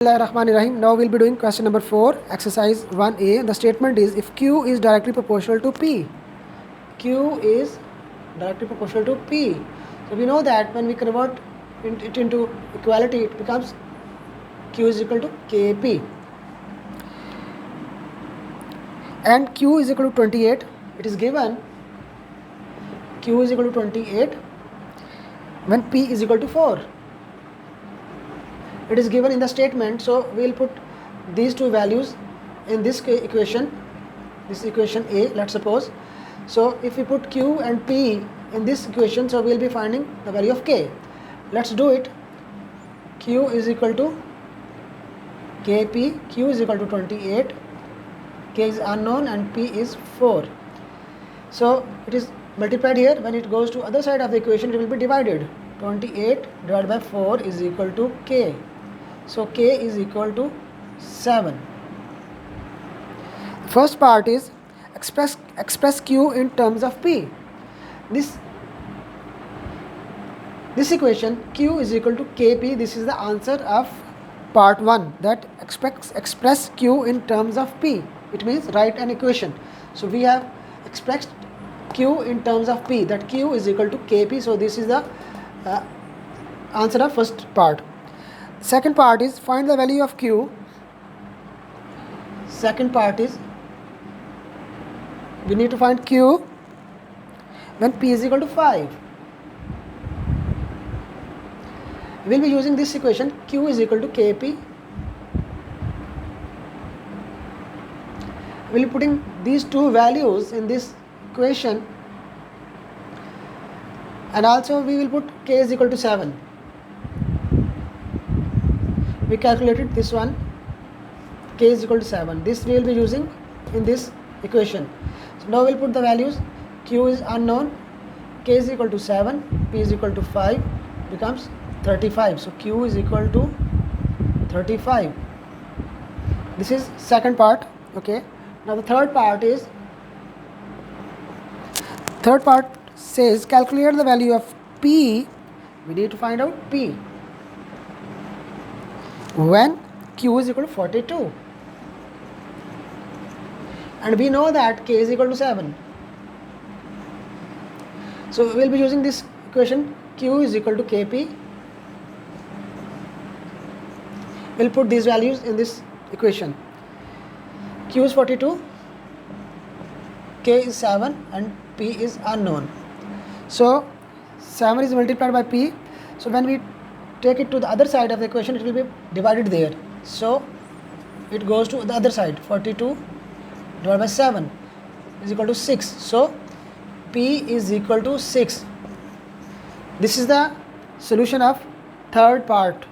Bismillahirrahmanirrahim. Now we'll be doing question number 4, exercise 1A. The statement is if Q is directly proportional to P. Q is directly proportional to P. So we know that when we convert it into equality, it becomes Q is equal to Kp. And Q is equal to 28. It is given Q is equal to 28 when P is equal to 4. It is given in the statement, so we will put these two values in this equation, this equation A, let's suppose. So if we put Q and P in this equation, so we will be finding the value of K. Let's do it. Q is equal to Kp, Q is equal to 28, K is unknown and P is 4. So it is multiplied here. When it goes to other side of the equation, it will be divided. 28 divided by 4 is equal to K. So K is equal to 7. First part is express Q in terms of P. This equation Q is equal to Kp. This is the answer of part 1, that express Q in terms of P. It means write an equation. So we have expressed Q in terms of P, that Q is equal to Kp. So this is the answer of first part. Second part is find the value of Q. Second part is we need to find Q when P is equal to 5. We will be using this equation Q is equal to Kp. We will be putting these two values in this equation, and also we will put K is equal to 7. We calculated this one, K is equal to 7. This we will be using in this equation. So now we will put the values. Q is unknown, K is equal to 7, P is equal to 5, becomes 35. So Q is equal to 35. This is second part. Okay. Now the third part says calculate the value of P. We need to find out P when Q is equal to 42, and we know that K is equal to 7. So we will be using this equation Q is equal to Kp. We will put these values in this equation. Q is 42, K is 7 and P is unknown. So 7 is multiplied by P. So when we take it to the other side of the equation, it will be divided there. So it goes to the other side. 42 divided by 7 is equal to 6. So P is equal to 6. This is the solution of third part.